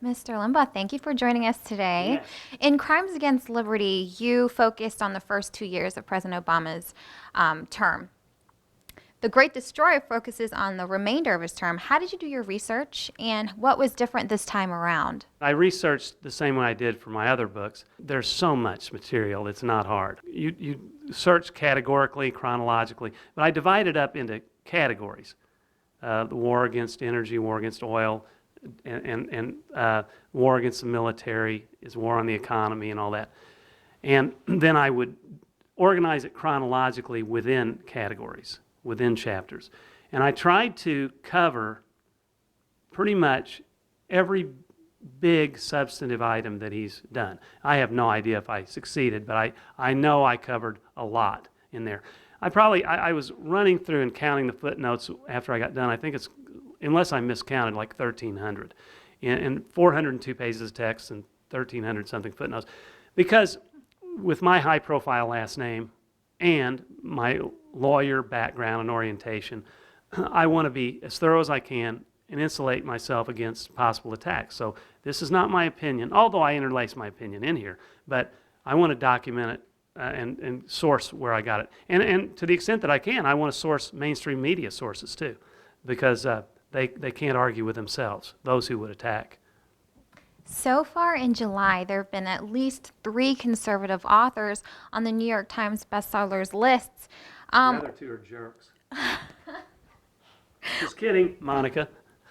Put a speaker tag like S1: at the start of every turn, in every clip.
S1: Mr. Limbaugh, thank you for joining us today.
S2: Yes.
S1: In Crimes Against Liberty, you focused on the first 2 years of President Obama's term. The Great Destroyer focuses on the remainder of his term. How did you do your research, and what was different this time around?
S2: I researched the same way I did for my other books. There's so much material, it's not hard. You search categorically, chronologically, but I divide it up into categories. The war against energy, war against oil, and war against the military is war on the economy and all that. And then I would organize it chronologically within categories, within chapters. And I tried to cover pretty much every big substantive item that he's done. I have no idea if I succeeded, but I know I covered a lot in there. I was running through and counting the footnotes after I got done. I think it's, unless I miscounted, like 1,300. And 402 pages of text and 1,300 something footnotes. Because with my high profile last name and my lawyer background and orientation, I want to be as thorough as I can and insulate myself against possible attacks. So this is not my opinion, although I interlace my opinion in here, but I want to document it and source where I got it. And to the extent that I can, I want to source mainstream media sources too, because they can't argue with themselves, those who would attack.
S1: So far in July, there have been at least 3 conservative authors on the New York Times bestsellers lists.
S2: The other 2 are jerks. Just kidding, Monica.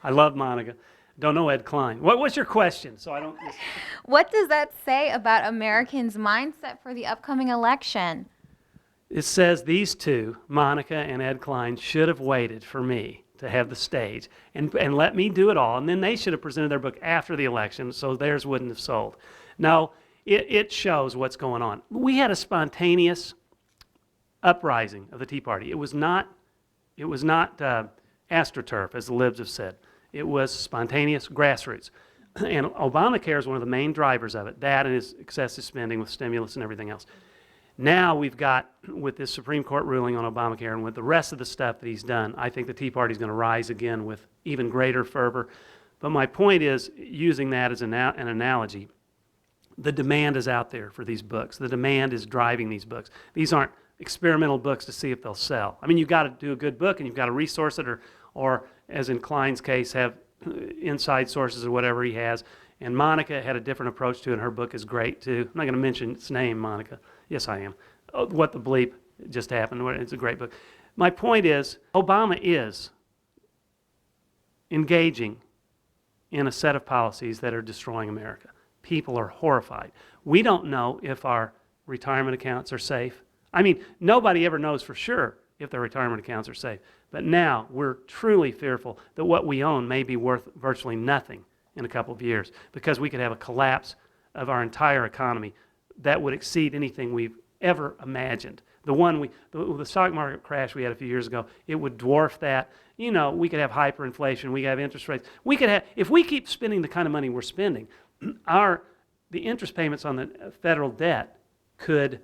S2: I love Monica. Don't know Ed Klein. What's your question? So I don't.
S1: What does that say about Americans' mindset for the upcoming election?
S2: It says these 2, Monica and Ed Klein, should have waited for me to have the stage and let me do it all, and then they should have presented their book after the election, so theirs wouldn't have sold. No, it shows what's going on. We had a spontaneous uprising of the Tea Party. It was not astroturf, as the libs have said. It was spontaneous grassroots. And Obamacare is one of the main drivers of it, that and his excessive spending with stimulus and everything else. Now we've got, with this Supreme Court ruling on Obamacare and with the rest of the stuff that he's done, I think the Tea Party is going to rise again with even greater fervor. But my point is, using that as an analogy, the demand is out there for these books. The demand is driving these books. These aren't experimental books to see if they'll sell. I mean, you've got to do a good book and you've got to resource it or as in Klein's case, have inside sources or whatever he has. And Monica had a different approach to it, and her book is great too. I'm not going to mention its name, Monica. Yes, I am. Oh, what the bleep just happened. It's a great book. My point is, Obama is engaging in a set of policies that are destroying America. People are horrified. We don't know if our retirement accounts are safe. I mean, nobody ever knows for sure if their retirement accounts are safe. But now we're truly fearful that what we own may be worth virtually nothing in a couple of years, because we could have a collapse of our entire economy that would exceed anything we've ever imagined. The stock market crash we had a few years ago, it would dwarf that. You know, we could have hyperinflation, we could have interest rates. We could have, if we keep spending the kind of money we're spending, the interest payments on the federal debt could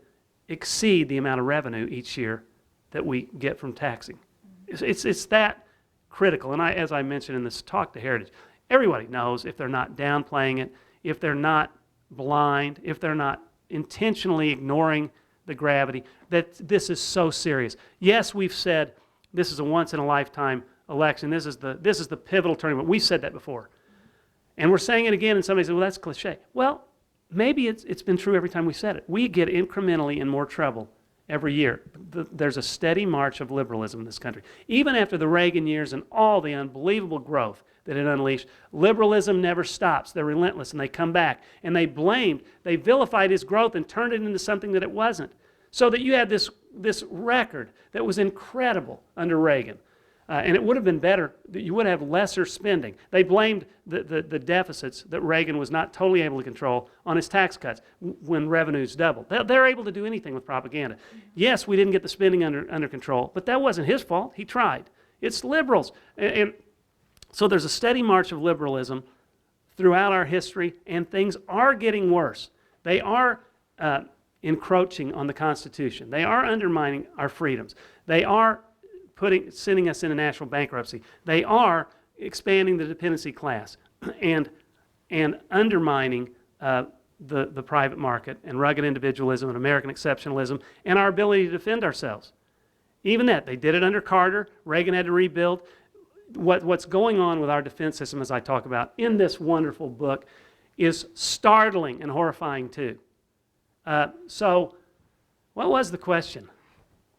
S2: exceed the amount of revenue each year that we get from taxing. It's that critical. And as I mentioned in this talk to Heritage, everybody knows, if they're not downplaying it, if they're not blind, if they're not intentionally ignoring the gravity, that this is so serious. Yes, we've said this is a once-in-a-lifetime election. This is the pivotal turning point. We've said that before. And we're saying it again, and somebody says, well, that's cliche. Well, maybe it's been true every time we said it. We get incrementally in more trouble every year. There's a steady march of liberalism in this country. Even after the Reagan years and all the unbelievable growth that it unleashed, liberalism never stops. They're relentless, and they come back. And they vilified his growth and turned it into something that it wasn't. So that you had this record that was incredible under Reagan. And it would have been better, you would have lesser spending. They blamed the deficits that Reagan was not totally able to control on his tax cuts when revenues doubled. They're able to do anything with propaganda. Yes, we didn't get the spending under control, but that wasn't his fault. He tried. It's liberals. And so there's a steady march of liberalism throughout our history, and things are getting worse. They are encroaching on the Constitution. They are undermining our freedoms. They are sending us into national bankruptcy. They are expanding the dependency class. And and undermining the private market and rugged individualism and American exceptionalism and our ability to defend ourselves. Even that, they did it under Carter. Reagan had to rebuild. What's going on with our defense system, as I talk about in this wonderful book, is startling and horrifying too. So, what was the question?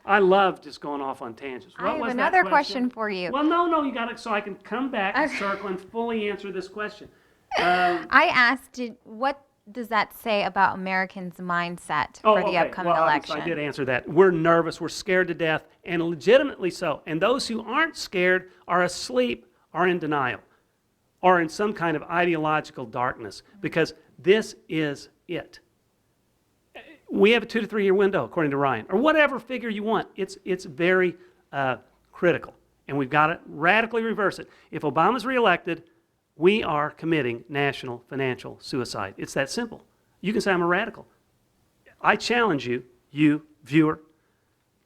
S2: I love just going off on tangents. What
S1: I have
S2: was that
S1: another question for you.
S2: Well, no, you got it, so I can come back and circle and fully answer this question.
S1: I asked, what does that say about Americans' mindset for the upcoming election?
S2: I did answer that. We're nervous, we're scared to death, and legitimately so. And those who aren't scared are asleep or in denial or in some kind of ideological darkness, because this is it. We have a 2 to 3 year window, according to Ryan, or whatever figure you want. It's very critical, and we've got to radically reverse it. If Obama's reelected, we are committing national financial suicide. It's that simple. You can say I'm a radical. I challenge you, viewer,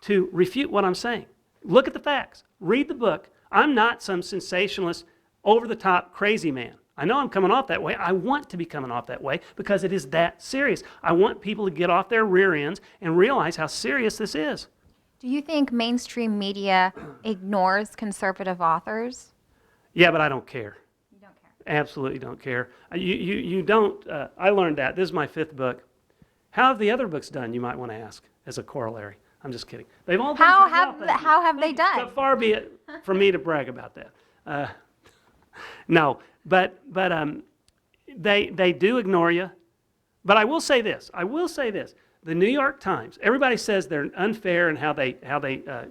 S2: to refute what I'm saying. Look at the facts. Read the book. I'm not some sensationalist, over-the-top crazy man. I know I'm coming off that way. I want to be coming off that way because it is that serious. I want people to get off their rear ends and realize how serious this is.
S1: Do you think mainstream media ignores conservative authors?
S2: Yeah, but I don't care.
S1: You don't care.
S2: Absolutely don't care. You don't, I learned that. This is my 5th book. How have the other books done, you might want to ask, as a corollary. I'm just kidding. They've all done pretty well,
S1: how have they done?
S2: But far be it for me to brag about that. No, but they do ignore you. But I will say this. The New York Times, everybody says they're unfair in how they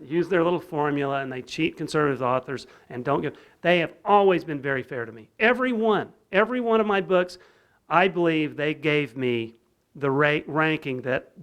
S2: use their little formula and they cheat conservative authors and don't give. They have always been very fair to me. Every one of my books, I believe they gave me the ranking that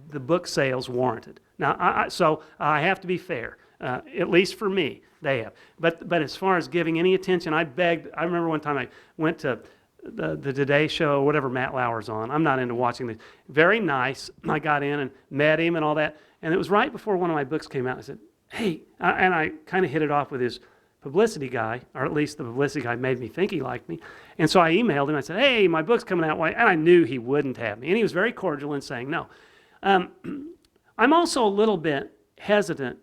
S2: the book sales warranted. Now, so I have to be fair, at least for me, they have. But as far as giving any attention, I remember one time I went to the Today Show, whatever Matt Lauer's on. I'm not into watching this. Very nice. I got in and met him and all that. And it was right before one of my books came out. I said, hey, and I kind of hit it off with his publicity guy, or at least the publicity guy made me think he liked me. And so I emailed him. I said, hey, my book's coming out. And I knew he wouldn't have me. And he was very cordial in saying no. I'm also a little bit hesitant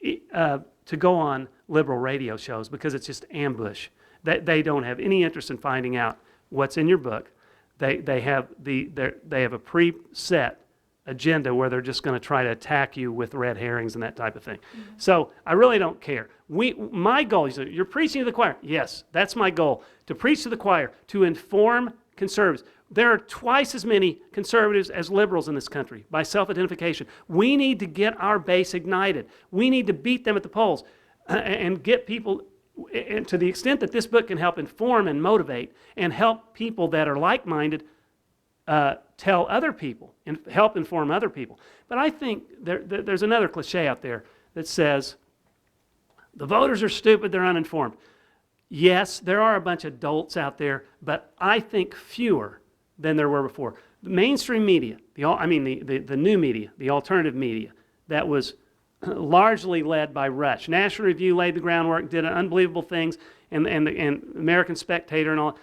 S2: to go on liberal radio shows because it's just ambush. They don't have any interest in finding out what's in your book. They have a preset agenda where they're just going to try to attack you with red herrings and that type of thing. Mm-hmm. So I really don't care. My goal is, you're preaching to the choir. Yes, that's my goal, to preach to the choir, to inform conservatives. There are twice as many conservatives as liberals in this country by self-identification. We need to get our base ignited. We need to beat them at the polls and get people, and to the extent that this book can help inform and motivate and help people that are like-minded tell other people and help inform other people. But I think there's another cliche out there that says, the voters are stupid, they're uninformed. Yes, there are a bunch of dolts out there, but I think fewer than there were before. The mainstream media, the new media, the alternative media, that was largely led by Rush. National Review laid the groundwork, did unbelievable things, and American Spectator and all.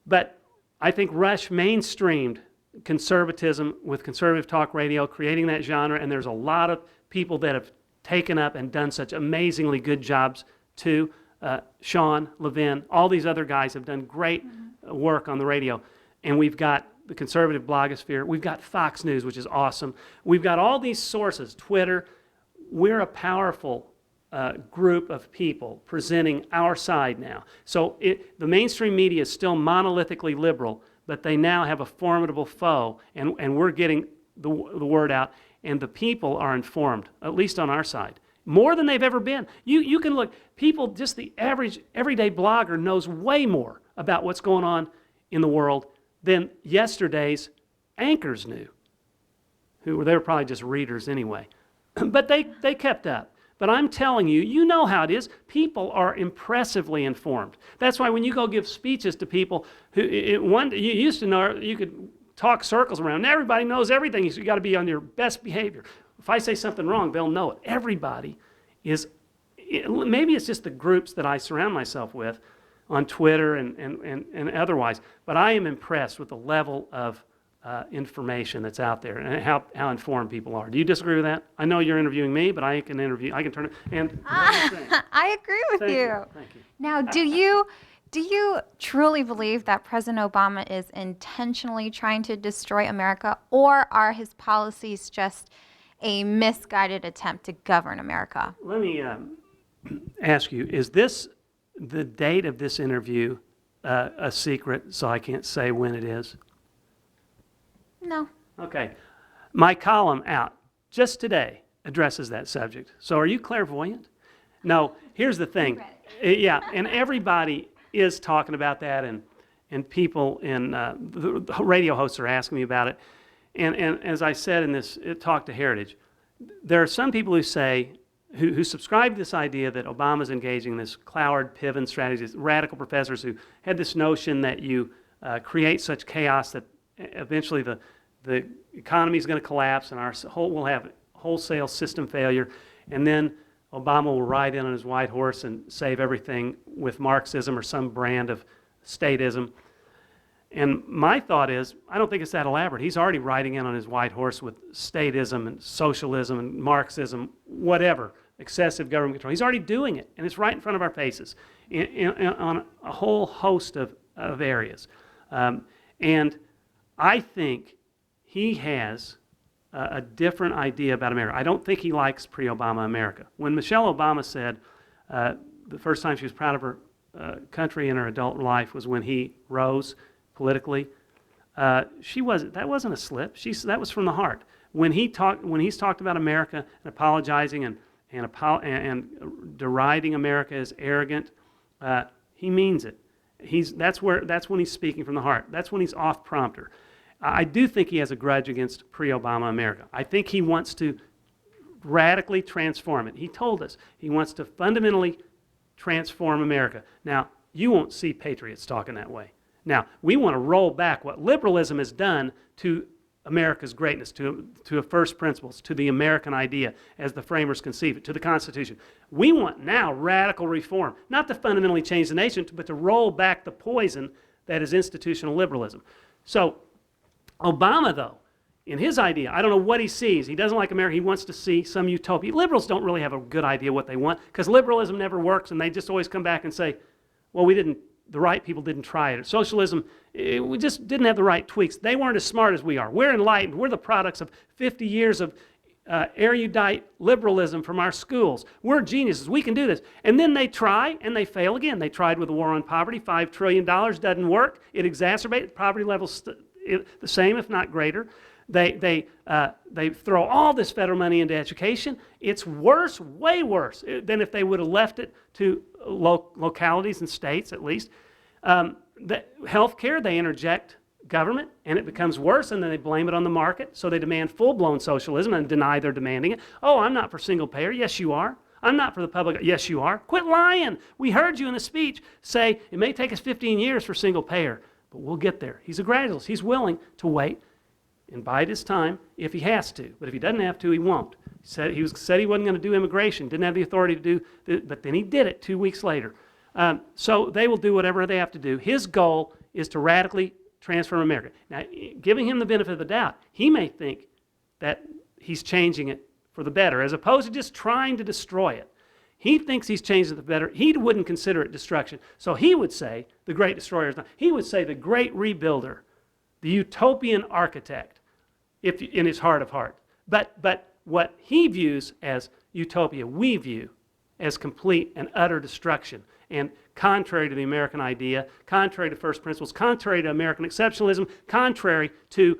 S2: But I think Rush mainstreamed conservatism with conservative talk radio, creating that genre, and there's a lot of people that have taken up and done such amazingly good jobs too. Sean, Levin, all these other guys have done great work on the radio. And we've got the conservative blogosphere. We've got Fox News, which is awesome. We've got all these sources, Twitter. We're a powerful group of people presenting our side now. So the mainstream media is still monolithically liberal, but they now have a formidable foe, and we're getting the word out, and the people are informed, at least on our side, more than they've ever been. You can look, people, just the average everyday blogger knows way more about what's going on in the world than yesterday's anchors knew. They were probably just readers anyway. But they kept up. But I'm telling you, you know how it is. People are impressively informed. That's why when you go give speeches to people, you used to know you could talk circles around. Now everybody knows everything. You got to be on your best behavior. If I say something wrong, they'll know it. Everybody is, maybe it's just the groups that I surround myself with on Twitter and otherwise. But I am impressed with the level of information that's out there and how informed people are. Do you disagree with that? I know you're interviewing me, but I can turn it, and
S1: I agree with
S2: Thank
S1: you.
S2: you. Thank you.
S1: Now, do you truly believe that President Obama is intentionally trying to destroy America, or are his policies just a misguided attempt to govern America?
S2: Let me ask you, is this the date of this interview a secret, so I can't say when it is?
S1: No.
S2: Okay. My column out just today addresses that subject. So are you clairvoyant? No, here's the thing. Yeah, and everybody is talking about that, and people in the radio hosts are asking me about it. And as I said in this talk to Heritage, there are some people who say, who subscribe to this idea that Obama's engaging in this Cloward Piven strategy, radical professors who had this notion that you create such chaos that eventually the economy is going to collapse and we'll have wholesale system failure, and then Obama will ride in on his white horse and save everything with Marxism or some brand of statism. And my thought is, I don't think it's that elaborate. He's already riding in on his white horse with statism and socialism and Marxism, whatever, excessive government control. He's already doing it, and it's right in front of our faces on a whole host of areas. And I think he has a different idea about America. I don't think he likes pre-Obama America. When Michelle Obama said the first time she was proud of her country in her adult life was when he rose politically, that wasn't a slip. That was from the heart. When he's talked about America and apologizing and deriding America as arrogant, he means it. That's when he's speaking from the heart. That's when he's off prompter. I do think he has a grudge against pre-Obama America. I think he wants to radically transform it. He told us he wants to fundamentally transform America. Now, you won't see patriots talking that way. Now, we want to roll back what liberalism has done to America's greatness, to first principles, to the American idea as the framers conceive it, to the Constitution. We want now radical reform, not to fundamentally change the nation, but to roll back the poison that is institutional liberalism. So, Obama, though, in his idea, I don't know what he sees. He doesn't like America. He wants to see some utopia. Liberals don't really have a good idea what they want because liberalism never works, and they just always come back and say, well, the right people didn't try it. Socialism, we just didn't have the right tweaks. They weren't as smart as we are. We're enlightened. We're the products of 50 years of erudite liberalism from our schools. We're geniuses. We can do this. And then they try, and they fail again. They tried with the war on poverty. $5 trillion doesn't work. It exacerbates poverty levels the same, if not greater. They throw all this federal money into education. It's worse, way worse, than if they would have left it to localities and states, at least. Healthcare, they interject government, and it becomes worse, and then they blame it on the market, so they demand full-blown socialism and deny they're demanding it. Oh, I'm not for single payer. Yes, you are. I'm not for the public. Yes, you are. Quit lying. We heard you in a speech say it may take us 15 years for single payer, but we'll get there. He's a gradualist. He's willing to wait and bide his time if he has to. But if he doesn't have to, he won't. He said he wasn't going to do immigration, didn't have the authority to do it, but then he did it 2 weeks later. So they will do whatever they have to do. His goal is to radically transform America. Now, giving him the benefit of the doubt, he may think that he's changing it for the better, as opposed to just trying to destroy it. He thinks he's changing it for the better. He wouldn't consider it destruction. So he would say the great destroyer is not. He would say the great rebuilder, the utopian architect, in his heart of heart. But what he views as utopia, we view as complete and utter destruction. And contrary to the American idea, contrary to first principles, contrary to American exceptionalism, contrary to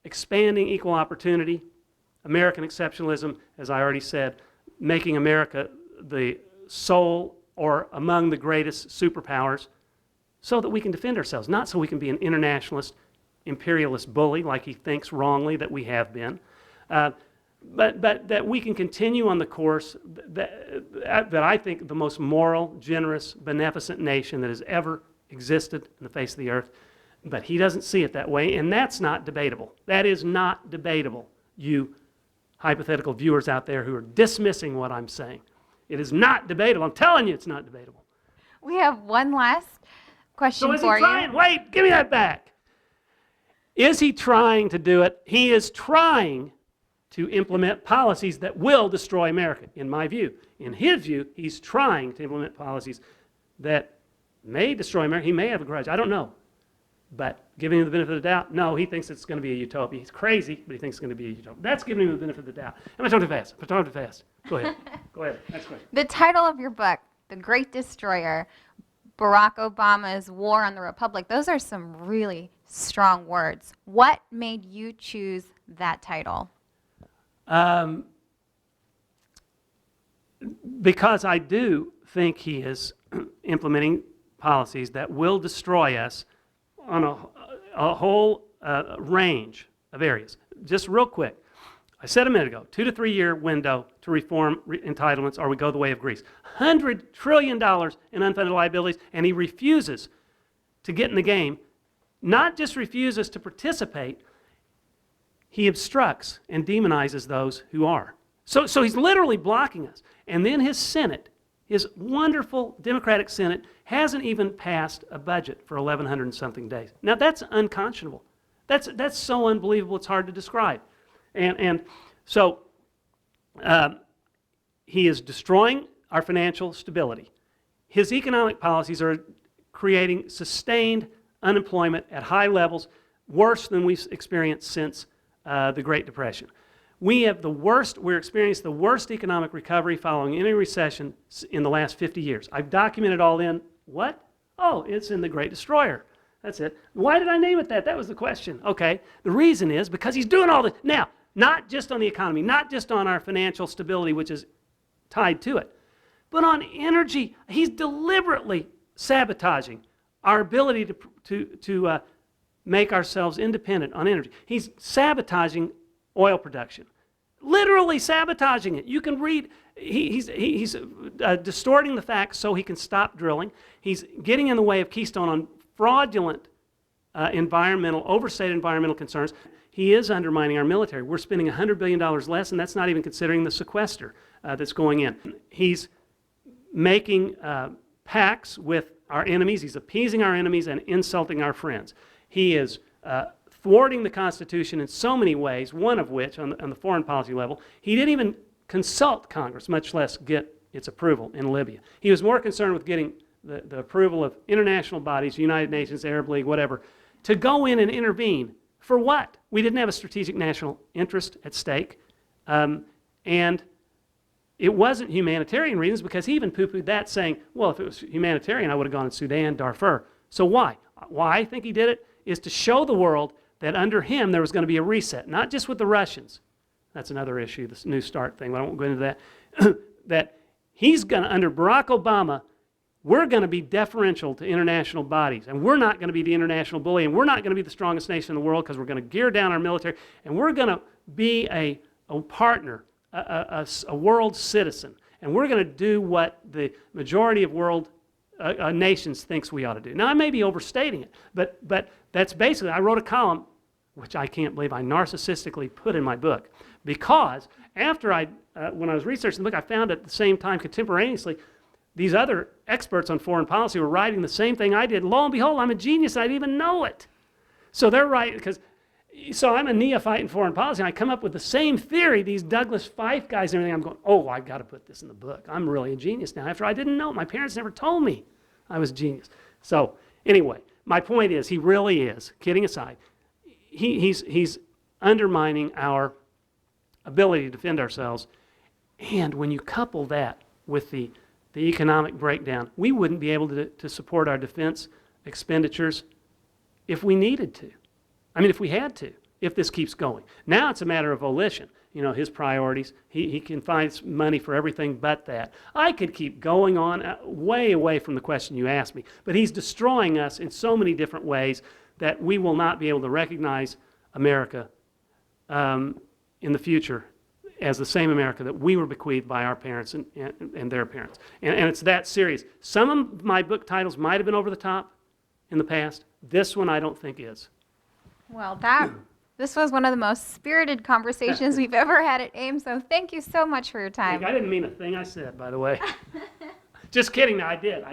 S2: expanding equal opportunity, American exceptionalism, as I already said, making America the sole or among the greatest superpowers so that we can defend ourselves, not so we can be an internationalist, imperialist bully like he thinks wrongly that we have been, but that we can continue on the course that I think the most moral, generous, beneficent nation that has ever existed in the face of the earth. But he doesn't see it that way, and that's not debatable. That is not debatable, you hypothetical viewers out there who are dismissing what I'm saying. It is not debatable. I'm telling you it's not debatable.
S1: We have one last question
S2: So is he
S1: for
S2: trying?
S1: you.
S2: Wait, give me that back. Is he trying to do it? He is trying to implement policies that will destroy America, in my view. In his view, he's trying to implement policies that may destroy America. He may have a grudge. I don't know. But giving him the benefit of the doubt, no, he thinks it's going to be a utopia. He's crazy, but he thinks it's going to be a utopia. That's giving him the benefit of the doubt. Am I talking too fast? Am I talking too fast? Go ahead. Go ahead. Next question.
S1: The title of your book, The Great Destroyer, Barack Obama's War on the Republic, those are some really strong words. What made you choose that title?
S2: Because I do think he is implementing policies that will destroy us on a whole range of areas. Just real quick, I said a minute ago, 2 to 3 year window to reform entitlements or we go the way of Greece. $100 trillion in unfunded liabilities, and he refuses to get in the game. Not just refuses to participate, he obstructs and demonizes those who are. So he's literally blocking us. And then his Senate, his wonderful Democratic Senate, hasn't even passed a budget for 1,100 and something days. Now that's unconscionable. That's so unbelievable it's hard to describe. And so he is destroying our financial stability. His economic policies are creating sustained unemployment at high levels, worse than we've experienced since the Great Depression. We're experiencing the worst economic recovery following any recession in the last 50 years. I've documented all in, what? Oh, it's in The Great Destroyer. That's it. Why did I name it that? That was the question. Okay, the reason is because he's doing all this. Now, not just on the economy, not just on our financial stability, which is tied to it, but on energy. He's deliberately sabotaging our ability to make ourselves independent on energy. He's sabotaging oil production, literally sabotaging it. You can read, he's distorting the facts so he can stop drilling. He's getting in the way of Keystone on fraudulent overstated environmental concerns. He is undermining our military. We're spending $100 billion less, and that's not even considering the sequester that's going in. He's making pacts with our enemies. He's appeasing our enemies and insulting our friends. He is thwarting the Constitution in so many ways, one of which, on the foreign policy level, he didn't even consult Congress, much less get its approval in Libya. He was more concerned with getting the approval of international bodies, United Nations, Arab League, whatever, to go in and intervene. For what? We didn't have a strategic national interest at stake. And it wasn't humanitarian reasons, because he even poo-pooed that, saying, well, if it was humanitarian, I would have gone in Sudan, Darfur. So why? Why I think he did it is to show the world that under him there was going to be a reset, not just with the Russians. That's another issue, this New START thing, but I won't go into that. That he's going to, under Barack Obama, we're going to be deferential to international bodies, and we're not going to be the international bully, and we're not going to be the strongest nation in the world because we're going to gear down our military, and we're going to be a partner, a world citizen, and we're going to do what the majority of world nations thinks we ought to do. Now, I may be overstating it, but that's basically, I wrote a column, which I can't believe I narcissistically put in my book, because after when I was researching the book, I found at the same time, contemporaneously, these other experts on foreign policy were writing the same thing I did. Lo and behold, I'm a genius, I didn't even know it. So they're writing, so I'm a neophyte in foreign policy, and I come up with the same theory, these Douglas Feith guys and everything. I'm going, oh, I've got to put this in the book. I'm really a genius now, after I didn't know. My parents never told me I was a genius. So anyway, my point is, he really is, kidding aside, he's undermining our ability to defend ourselves. And when you couple that with the economic breakdown, we wouldn't be able to support our defense expenditures if we needed to. I mean, if we had to, if this keeps going. Now it's a matter of volition. You know, his priorities. He can find money for everything but that. I could keep going on way away from the question you asked me, but he's destroying us in so many different ways that we will not be able to recognize America in the future as the same America that we were bequeathed by our parents and their parents. And it's that serious. Some of my book titles might have been over the top in the past. This one I don't think is.
S1: Well, this was one of the most spirited conversations we've ever had at AIM, so thank you so much for your time.
S2: I didn't mean a thing I said, by the way. Just kidding. I did.